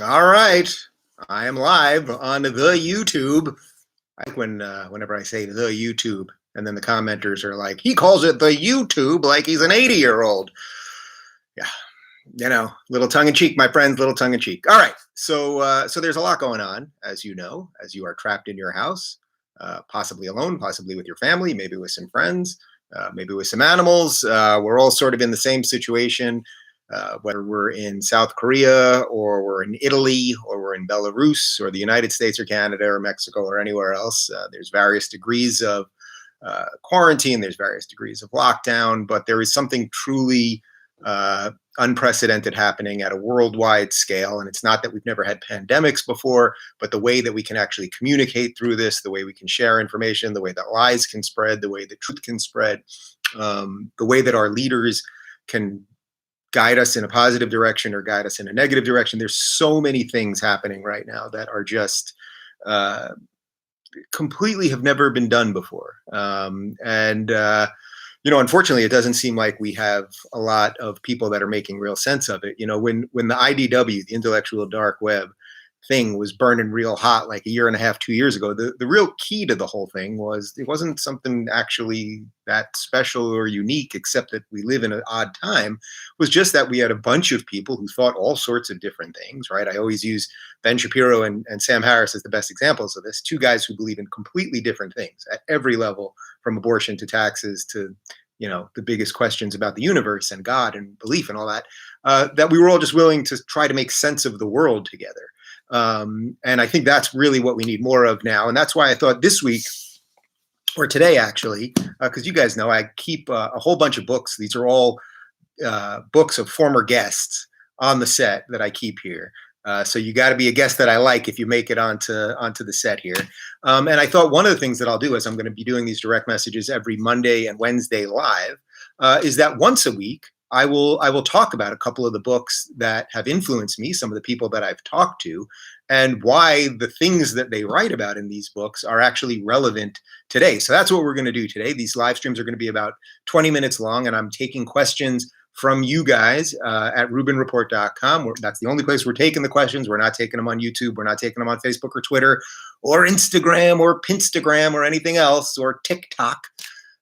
All right, I am live on the YouTube. I like whenever I say the YouTube, and then the commenters are like, he calls it the YouTube like he's an 80-year-old. Yeah, little tongue in cheek, my friends, little tongue in cheek. All right, so there's a lot going on, as you know, as you are trapped in your house, possibly alone, possibly with your family, maybe with some friends, maybe with some animals. We're all sort of in the same situation. Whether we're in South Korea or we're in Italy or we're in Belarus or the United States or Canada or Mexico or anywhere else, there's various degrees of quarantine, there's various degrees of lockdown, but there is something truly unprecedented happening at a worldwide scale. And it's not that we've never had pandemics before, but the way that we can actually communicate through this, the way we can share information, the way that lies can spread, the way that truth can spread, the way that our leaders can guide us in a positive direction or guide us in a negative direction. There's so many things happening right now that are just completely have never been done before. Unfortunately, it doesn't seem like we have a lot of people that are making real sense of it. When the IDW, the intellectual dark web thing, was burning real hot like a year and a half, 2 years ago, the real key to the whole thing was it wasn't something actually that special or unique, except that we live in an odd time. It was just that we had a bunch of people who thought all sorts of different things, right? I always use Ben Shapiro and Sam Harris as the best examples of this. Two guys who believe in completely different things at every level, from abortion to taxes to the biggest questions about the universe and God and belief and all that, that we were all just willing to try to make sense of the world together. And I think that's really what we need more of now. And that's why I thought this week, or today actually, because you guys know I keep a whole bunch of books. These are all books of former guests on the set that I keep here. So you got to be a guest that I like if you make it onto the set here. And I thought one of the things that I'll do is I'm going to be doing these direct messages every Monday and Wednesday live, is that once a week I will talk about a couple of the books that have influenced me, some of the people that I've talked to, and why the things that they write about in these books are actually relevant today. So that's what we're going to do today. These live streams are going to be about 20 minutes long, and I'm taking questions from you guys at rubinreport.com. That's the only place we're taking the questions. We're not taking them on YouTube. We're not taking them on Facebook or Twitter or Instagram or Pinstagram or anything else, or TikTok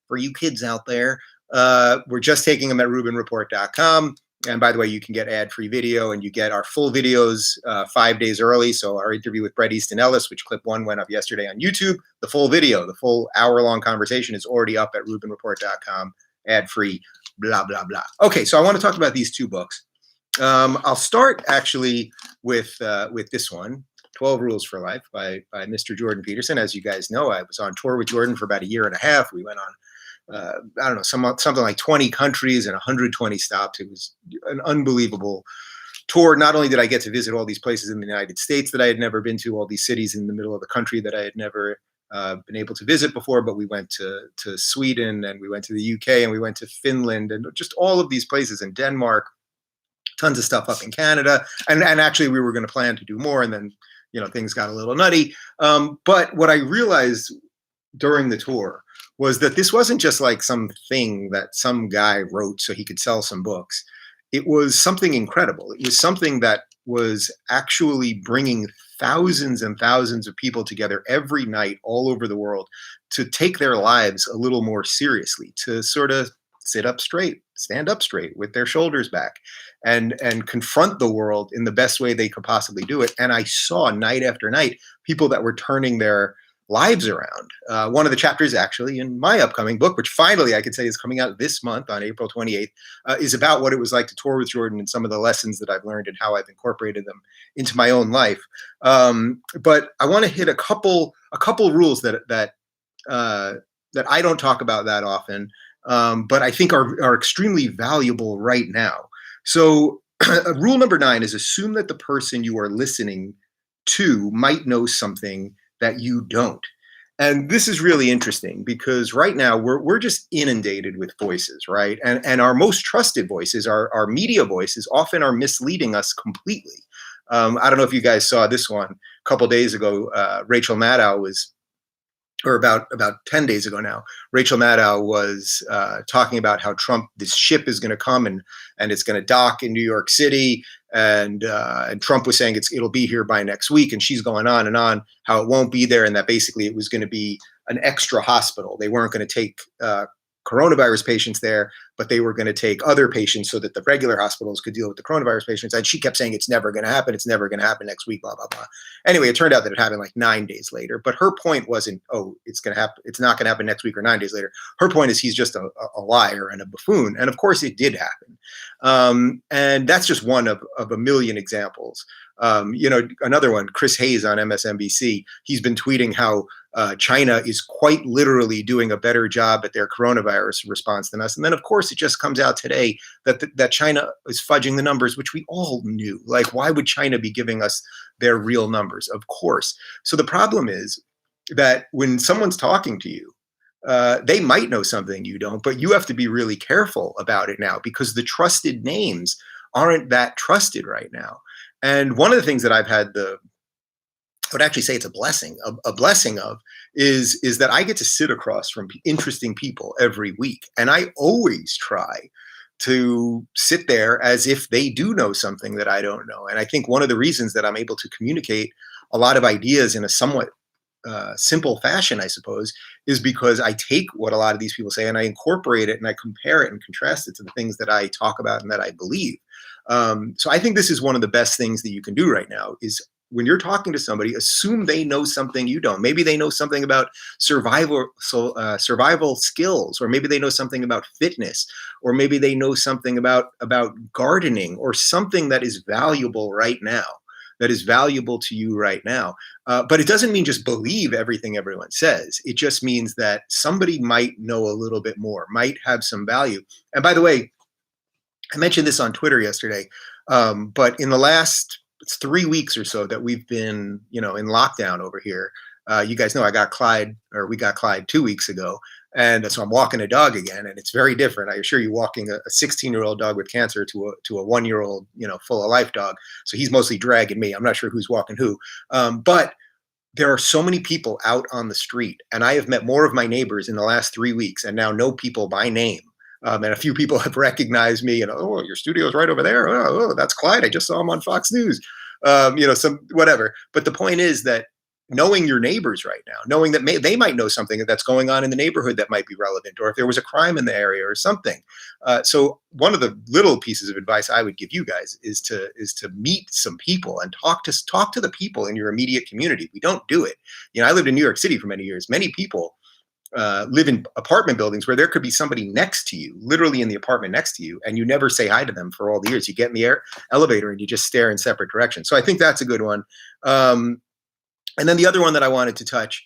for you kids out there. We're just taking them at rubinreport.com. And by the way, you can get ad-free video, and you get our full videos 5 days early. So our interview with Bret Easton Ellis, which clip 1 went up yesterday on YouTube, the full video, the full hour-long conversation is already up at rubinreport.com, ad-free, blah, blah, blah. Okay, so I want to talk about these two books. I'll start actually with this one, 12 Rules for Life by Mr. Jordan Peterson. As you guys know, I was on tour with Jordan for about a year and a half. We went on I don't know, something like 20 countries and 120 stops. It was an unbelievable tour. Not only did I get to visit all these places in the United States that I had never been to, all these cities in the middle of the country that I had never been able to visit before, but we went to Sweden, and we went to the UK, and we went to Finland, and just all of these places in Denmark, tons of stuff up in Canada. And actually we were going to plan to do more, and then, things got a little nutty. But what I realized during the tour was that this wasn't just like something that some guy wrote so he could sell some books. It was something incredible. It was something that was actually bringing thousands and thousands of people together every night all over the world to take their lives a little more seriously, to sort of sit up straight, stand up straight with their shoulders back, and confront the world in the best way they could possibly do it. And I saw night after night people that were turning their lives around. One of the chapters actually in my upcoming book, which finally I could say is coming out this month on April 28th, is about what it was like to tour with Jordan and some of the lessons that I've learned and how I've incorporated them into my own life. But I want to hit a couple rules that I don't talk about that often, but I think are extremely valuable right now. So rule number 9 is assume that the person you are listening to might know something that you don't. And this is really interesting because right now we're just inundated with voices, right? And our most trusted voices, our media voices, often are misleading us completely. I don't know if you guys saw this one a couple days ago. Rachel Maddow was, or about 10 days ago now, Rachel Maddow was talking about how this ship is going to come and it's going to dock in New York City. and Trump was saying it'll be here by next week, and she's going on and on how it won't be there, and that basically it was going to be an extra hospital. They weren't going to take coronavirus patients there, but they were going to take other patients so that the regular hospitals could deal with the coronavirus patients. And she kept saying, it's never going to happen. It's never going to happen next week, blah, blah, blah. Anyway, it turned out that it happened like 9 days later. But her point wasn't, oh, it's going to happen. It's not going to happen next week or 9 days later. Her point is he's just a liar and a buffoon. And of course it did happen. And that's just one of a million examples. Another one, Chris Hayes on MSNBC, he's been tweeting how China is quite literally doing a better job at their coronavirus response than us. And then, of course, it just comes out today that China is fudging the numbers, which we all knew. Like, why would China be giving us their real numbers? Of course. So the problem is that when someone's talking to you, they might know something you don't, but you have to be really careful about it now because the trusted names aren't that trusted right now. And one of the things that I've had I would actually say it's a blessing of is that I get to sit across from interesting people every week. And I always try to sit there as if they do know something that I don't know. And I think one of the reasons that I'm able to communicate a lot of ideas in a somewhat simple fashion, I suppose, is because I take what a lot of these people say and I incorporate it and I compare it and contrast it to the things that I talk about and that I believe. So I think this is one of the best things that you can do right now is when you're talking to somebody, assume they know something you don't. Maybe they know something about survival skills, or maybe they know something about fitness, or maybe they know something about gardening or something that is valuable right now, that is valuable to you right now. But it doesn't mean just believe everything everyone says. It just means that somebody might know a little bit more, might have some value. And by the way, I mentioned this on Twitter yesterday, but in the last 3 weeks or so that we've been, in lockdown over here, you guys know we got Clyde 2 weeks ago. And so I'm walking a dog again, and it's very different. I assure you, walking a 16-year-old dog with cancer to a 1-year-old, full of life dog. So he's mostly dragging me. I'm not sure who's walking who. But there are so many people out on the street, and I have met more of my neighbors in the last 3 weeks and now know people by name. And a few people have recognized me and, oh, your studio's right over there. Oh, that's Clyde. I just saw him on Fox News, some whatever. But the point is that knowing your neighbors right now, knowing that they might know something that's going on in the neighborhood that might be relevant, or if there was a crime in the area or something. So one of the little pieces of advice I would give you guys is to meet some people and talk to the people in your immediate community. We don't do it. I lived in New York City for many years. Many people live in apartment buildings where there could be somebody next to you, literally in the apartment next to you, and you never say hi to them for all the years. You get in the elevator and you just stare in separate directions. So I think that's a good one. And then the other one that I wanted to touch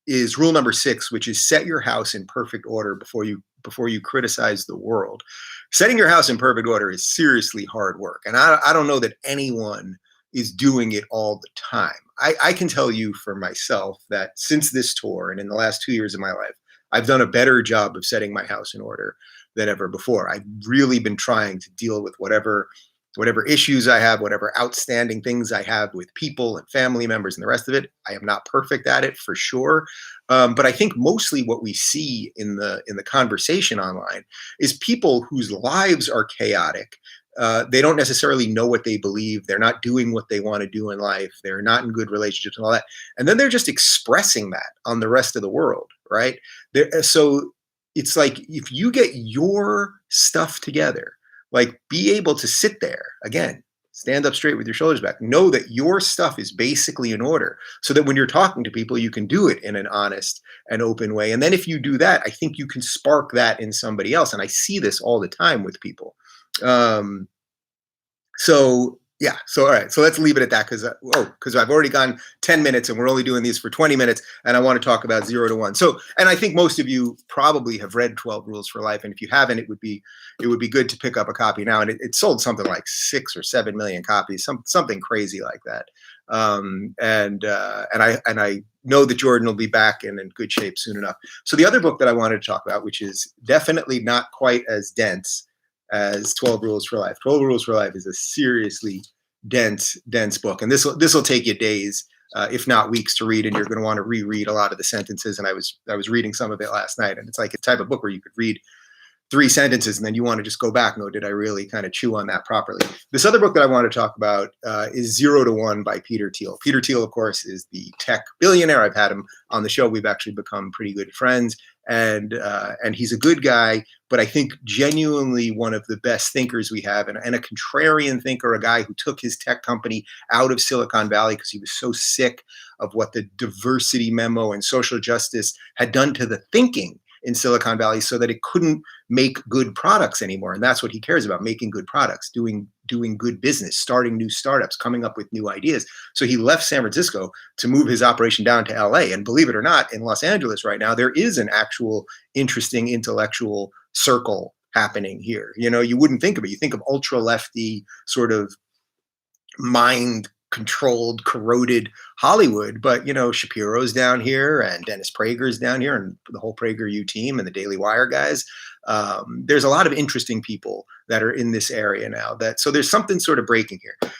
is rule number 6, which is set your house in perfect order before you criticize the world. Setting your house in perfect order is seriously hard work. And I don't know that anyone is doing it all the time. I can tell you for myself that since this tour and in the last 2 years of my life, I've done a better job of setting my house in order than ever before. I've really been trying to deal with whatever issues I have, whatever outstanding things I have with people and family members and the rest of it. I am not perfect at it for sure. But I think mostly what we see in the conversation online is people whose lives are chaotic. They don't necessarily know what they believe. They're not doing what they want to do in life. They're not in good relationships and all that. And then they're just expressing that on the rest of the world, right? So it's like, if you get your stuff together, like, be able to sit there, again, stand up straight with your shoulders back, know that your stuff is basically in order so that when you're talking to people, you can do it in an honest and open way. And then if you do that, I think you can spark that in somebody else. And I see this all the time with people. So all right, so let's leave it at that because I've already gone 10 minutes and we're only doing these for 20 minutes, and I want to talk about 0 to 1. So, and I think most of you probably have read 12 Rules for Life, and if you haven't, it would be good to pick up a copy now. And it sold something like 6 or 7 million copies, something crazy like that. And I know that Jordan will be back and in good shape soon enough. So the other book that I wanted to talk about, which is definitely not quite as dense as 12 Rules for Life. 12 Rules for Life is a seriously dense book. And this will take you days, if not weeks to read. And you're going to want to reread a lot of the sentences. And I was reading some of it last night, and it's like a type of book where you could read three sentences, and then you want to just go back and go, did I really kind of chew on that properly? This other book that I want to talk about is 0 to 1 by Peter Thiel. Peter Thiel, of course, is the tech billionaire. I've had him on the show. We've actually become pretty good friends, and he's a good guy, but I think genuinely one of the best thinkers we have, and a contrarian thinker, a guy who took his tech company out of Silicon Valley because he was so sick of what the diversity memo and social justice had done to the thinking in Silicon Valley, so that it couldn't make good products anymore. And that's what he cares about, making good products, doing good business, starting new startups, coming up with new ideas. So he left San Francisco to move his operation down to LA. And believe it or not, in Los Angeles right now, there is an actual interesting intellectual circle happening here. You know, you wouldn't think of it. You think of ultra lefty sort of mind controlled, corroded Hollywood, but you know, Shapiro's down here and Dennis Prager's down here and the whole PragerU team and the Daily Wire guys. There's a lot of interesting people that are in this area now. So there's something sort of breaking here.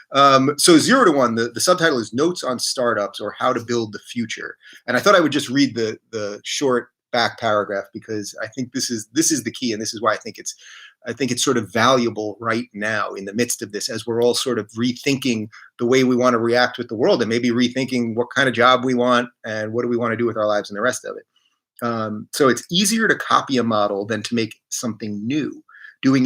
So 0 to 1, the subtitle is Notes on Startups or How to Build the Future. And I thought I would just read the short back paragraph because I think this is the key, and this is why I think it's sort of valuable right now in the midst of this, as we're all sort of rethinking the way we want to react with the world, and maybe rethinking what kind of job we want and what do we want to do with our lives and the rest of it. So it's easier to copy a model than to make something new. Doing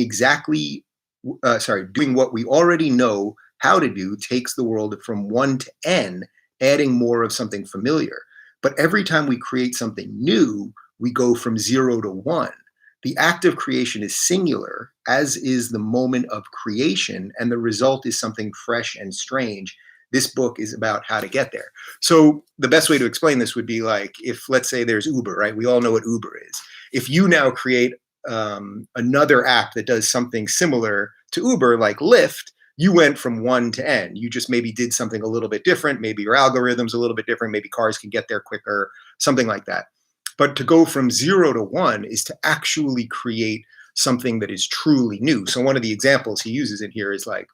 what we already know how to do takes the world from 1 to n, adding more of something familiar. But every time we create something new, we go from 0 to 1. The act of creation is singular, as is the moment of creation, and the result is something fresh and strange. This book is about how to get there. So the best way to explain this would be like, if let's say there's Uber, right? We all know what Uber is. If you now create another app that does something similar to Uber, like Lyft, you went from 1 to n. You just maybe did something a little bit different. Maybe your algorithm's a little bit different. Maybe cars can get there quicker, something like that. But to go from 0 to 1 is to actually create something that is truly new. So one of the examples he uses in here is like,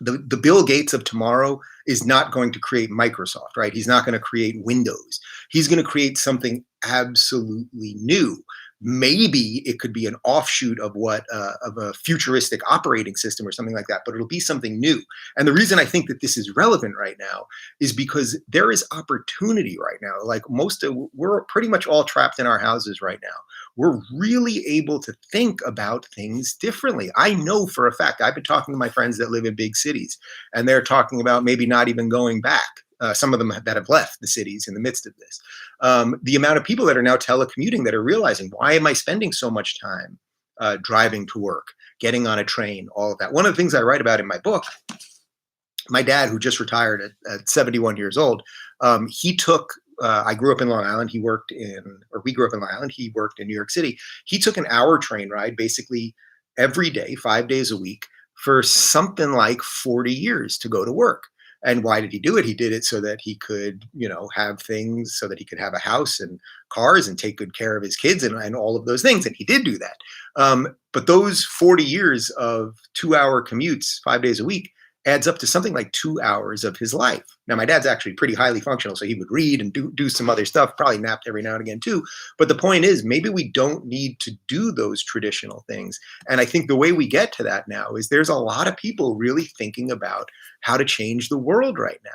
the Bill Gates of tomorrow is not going to create Microsoft, right? He's not going to create Windows. He's going to create something absolutely new. Maybe it could be an offshoot of of a futuristic operating system or something like that, but it'll be something new. And the reason I think that this is relevant right now is because there is opportunity right now. Like we're pretty much all trapped in our houses right now. We're really able to think about things differently. I know for a fact, I've been talking to my friends that live in big cities, and they're talking about maybe not even going back. Some of them that have left the cities in the midst of this. The amount of people that are now telecommuting that are realizing, why am I spending so much time driving to work, getting on a train, all of that. One of the things I write about in my book, my dad, who just retired at 71 years old, he took, I grew up in Long Island. We grew up in Long Island. He worked in New York City. He took an hour train ride basically every day, 5 days a week for something like 40 years to go to work. And why did he do it? He did it so that he could, have things, so that he could have a house and cars and take good care of his kids and all of those things. And he did do that. But those 40 years of 2-hour commutes, 5 days a week, adds up to something like 2 hours of his life. Now, my dad's actually pretty highly functional, so he would read and do some other stuff, probably napped every now and again too. But the point is, maybe we don't need to do those traditional things. And I think the way we get to that now is there's a lot of people really thinking about how to change the world right now.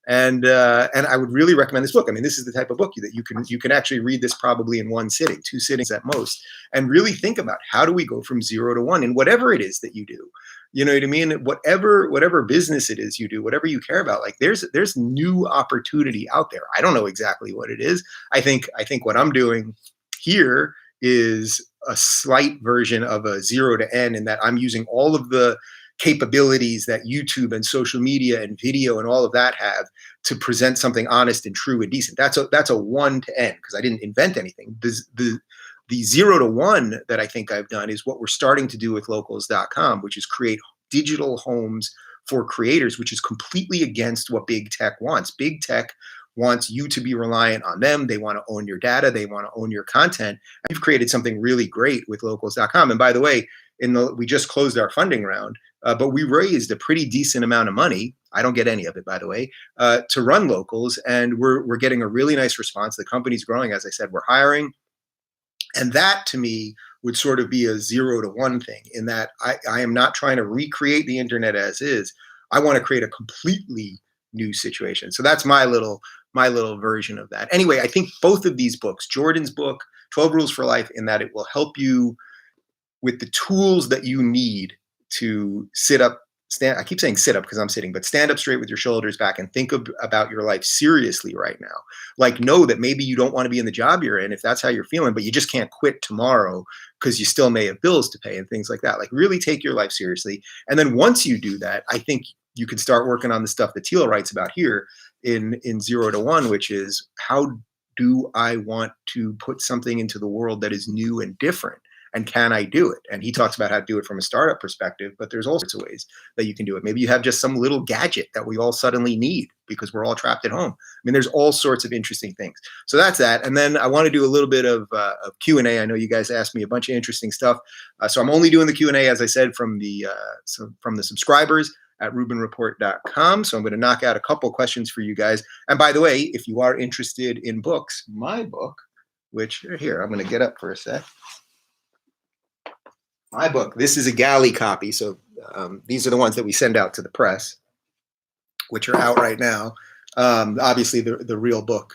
And I would really recommend this book. I mean, this is the type of book that you can actually read this probably in one sitting, 2 sittings at most, and really think about how do we go from 0 to 1 in whatever it is that you do. You know what I mean? Whatever business it is you do, whatever you care about, like there's new opportunity out there. I don't know exactly what it is. I think what I'm doing here is a slight version of a 0 to n, in that I'm using all of the capabilities that YouTube and social media and video and all of that have to present something honest and true and decent. That's a 1 to n, because I didn't invent anything. The 0 to 1 that I think I've done is what we're starting to do with locals.com, which is create digital homes for creators, which is completely against what big tech wants. Big tech wants you to be reliant on them. They want to own your data. They want to own your content. And we've created something really great with locals.com. And by the way, we just closed our funding round, but we raised a pretty decent amount of money. I don't get any of it, by the way, to run Locals. And we're getting a really nice response. The company's growing. As I said, we're hiring. And that, to me, would sort of be a 0 to 1 thing, in that I am not trying to recreate the internet as is. I want to create a completely new situation. So that's my little version of that. Anyway, I think both of these books, Jordan's book, 12 Rules for Life, in that it will help you with the tools that you need to I keep saying sit up because I'm sitting, but stand up straight with your shoulders back and think about your life seriously right now. Like, know that maybe you don't want to be in the job you're in if that's how you're feeling, but you just can't quit tomorrow because you still may have bills to pay and things like that. Like, really take your life seriously. And then once you do that, I think you can start working on the stuff that Teal writes about here in 0 to 1, which is, how do I want to put something into the world that is new and different? And can I do it? And he talks about how to do it from a startup perspective, but there's all sorts of ways that you can do it. Maybe you have just some little gadget that we all suddenly need because we're all trapped at home. I mean, there's all sorts of interesting things. So that's that. And then I want to do a little bit of Q&A. I know you guys asked me a bunch of interesting stuff. So I'm only doing the Q&A, as I said, from the subscribers at rubinreport.com. So I'm going to knock out a couple questions for you guys. And by the way, if you are interested in books, my book, which here, I'm going to get up for a sec. My book, this is a galley copy. So these are the ones that we send out to the press, which are out right now. Obviously, the real book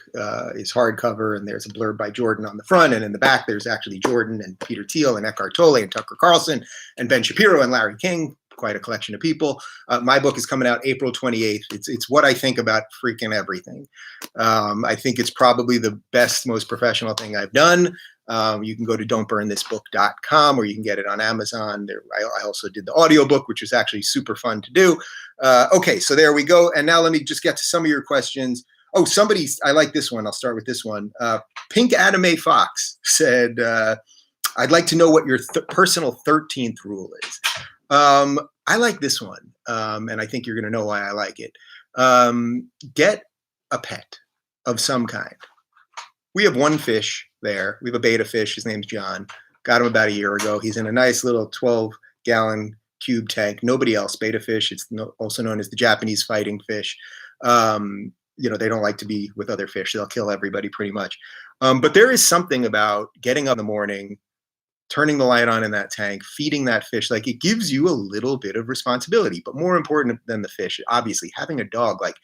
is hardcover, and there's a blurb by Jordan on the front. And in the back, there's actually Jordan and Peter Thiel and Eckhart Tolle and Tucker Carlson and Ben Shapiro and Larry King. Quite a collection of people. My book is coming out April 28th. It's what I think about freaking everything. I think it's probably the best, most professional thing I've done. You can go to don'tburnthisbook.com, or you can get it on Amazon. I also did the audiobook, which was actually super fun to do. Okay, so there we go. And now let me just get to some of your questions. Oh, I like this one. I'll start with this one. Pink Anime Fox said, I'd like to know what your personal 13th rule is. I like this one, and I think you're going to know why I like it. Get a pet of some kind. We have one fish there. We have a beta fish. His name's John. Got him about a year ago. He's in a nice little 12-gallon cube tank. Nobody else. Beta fish. It's also known as the Japanese fighting fish. They don't like to be with other fish. They'll kill everybody pretty much. But there is something about getting up in the morning, turning the light on in that tank, feeding that fish. Like, it gives you a little bit of responsibility. But more important than the fish, obviously, having a dog, like,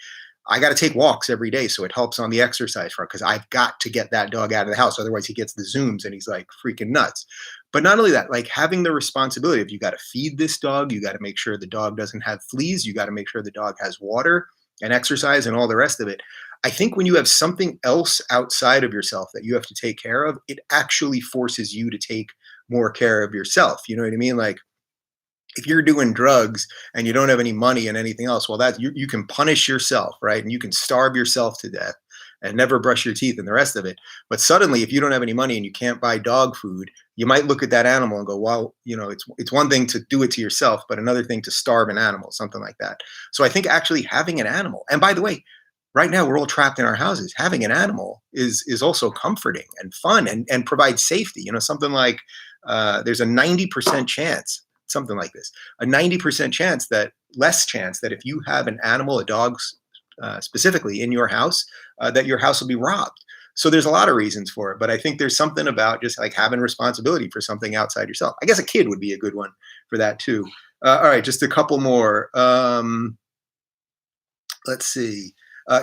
I got to take walks every day, so it helps on the exercise front, because I've got to get that dog out of the house. Otherwise, he gets the zooms and he's like freaking nuts. But not only that, like, having the responsibility of, you got to feed this dog, you got to make sure the dog doesn't have fleas, you got to make sure the dog has water and exercise and all the rest of it. I think when you have something else outside of yourself that you have to take care of, it actually forces you to take more care of yourself. You know what I mean? Like, if you're doing drugs and you don't have any money and anything else, well, that you can punish yourself, right? And you can starve yourself to death and never brush your teeth and the rest of it. But suddenly, if you don't have any money and you can't buy dog food, you might look at that animal and go, well, it's one thing to do it to yourself, but another thing to starve an animal, something like that. So I think actually having an animal, and by the way, right now we're all trapped in our houses. Having an animal is also comforting and fun and provides safety. Something like there's a 90% chance, something like this, a 90% chance that, less chance that if you have an animal, a dog specifically, in your house, that your house will be robbed. So there's a lot of reasons for it, but I think there's something about just like having responsibility for something outside yourself. I guess a kid would be a good one for that too. All right, just a couple more. Let's see.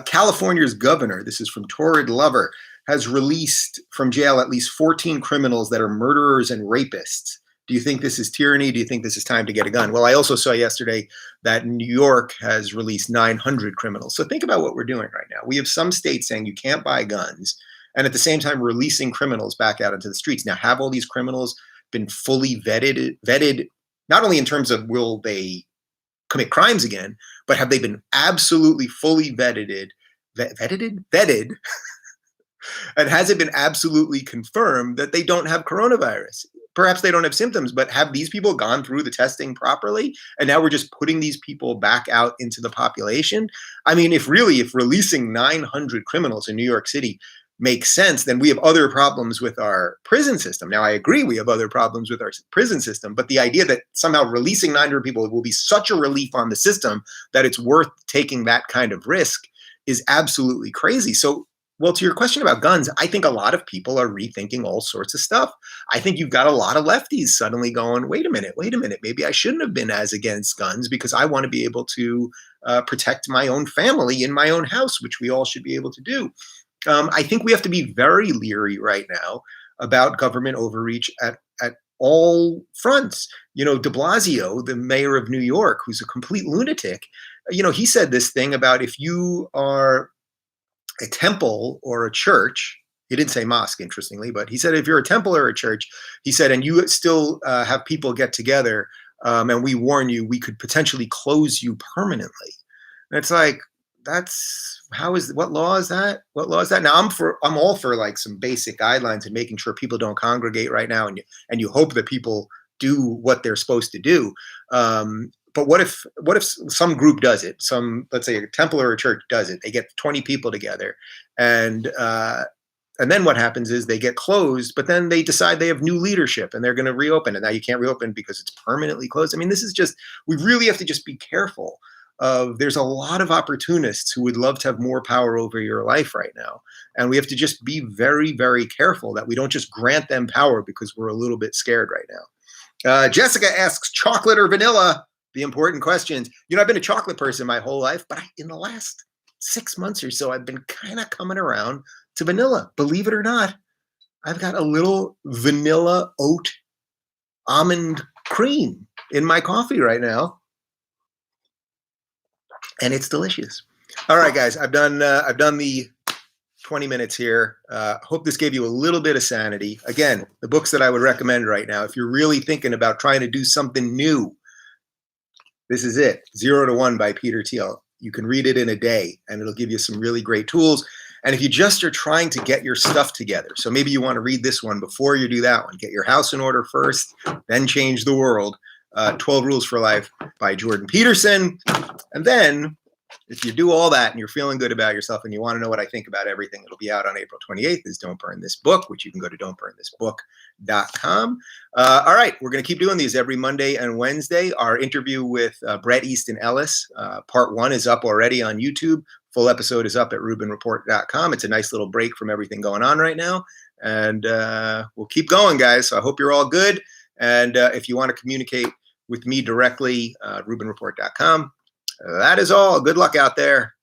California's governor, this is from Torrid Lover, has released from jail at least 14 criminals that are murderers and rapists. Do you think this is tyranny? Do you think this is time to get a gun? Well, I also saw yesterday that New York has released 900 criminals. So think about what we're doing right now. We have some states saying you can't buy guns, and at the same time releasing criminals back out into the streets. Now, have all these criminals been fully vetted, not only in terms of will they commit crimes again, but have they been absolutely fully vetted? And has it been absolutely confirmed that they don't have coronavirus? Perhaps they don't have symptoms, but have these people gone through the testing properly? And now we're just putting these people back out into the population. I mean, if releasing 900 criminals in New York City makes sense, then we have other problems with our prison system. Now, I agree we have other problems with our prison system, but the idea that somehow releasing 900 people will be such a relief on the system that it's worth taking that kind of risk is absolutely crazy. So Well, to your question about guns, I think a lot of people are rethinking all sorts of stuff. I think you've got a lot of lefties suddenly going, wait a minute, maybe I shouldn't have been as against guns because I want to be able to protect my own family in my own house, which we all should be able to do. I think we have to be very leery right now about government overreach at all fronts. De Blasio, the mayor of New York, who's a complete lunatic, he said this thing about if you are a temple or a church. He didn't say mosque, interestingly, but he said if you're a temple or a church, he said, and you still have people get together, and we warn you, we could potentially close you permanently. And it's like, what law is that? What law is that? Now I'm all for like some basic guidelines and making sure people don't congregate right now, and you hope that people do what they're supposed to do. But what if some group does it? Let's say a temple or a church does it. They get 20 people together, and then what happens is they get closed, but then they decide they have new leadership and they're going to reopen. And now you can't reopen because it's permanently closed. I mean, we really have to just be careful. There's a lot of opportunists who would love to have more power over your life right now. And we have to just be very, very careful that we don't just grant them power because we're a little bit scared right now. Jessica asks, chocolate or vanilla? The important questions. I've been a chocolate person my whole life, but in the last 6 months or so, I've been kind of coming around to vanilla. Believe it or not, I've got a little vanilla oat almond cream in my coffee right now, and it's delicious. All right, guys, I've done the 20 minutes here. Hope this gave you a little bit of sanity. Again, the books that I would recommend right now, if you're really thinking about trying to do something new, this is it. 0 to 1 by Peter Thiel. You can read it in a day, and it'll give you some really great tools. And if you just are trying to get your stuff together, so maybe you want to read this one before you do that one, get your house in order first, then change the world. 12 Rules for Life by Jordan Peterson. And then if you do all that and you're feeling good about yourself and you want to know what I think about everything, it'll be out on April 28th is Don't Burn This Book, which you can go to don'tburnthisbook.com. All right, we're going to keep doing these every Monday and Wednesday. Our interview with Bret Easton Ellis, part 1 is up already on YouTube. Full episode is up at rubinreport.com. It's a nice little break from everything going on right now. And we'll keep going, guys. So I hope you're all good. And if you want to communicate with me directly, rubinreport.com. That is all. Good luck out there.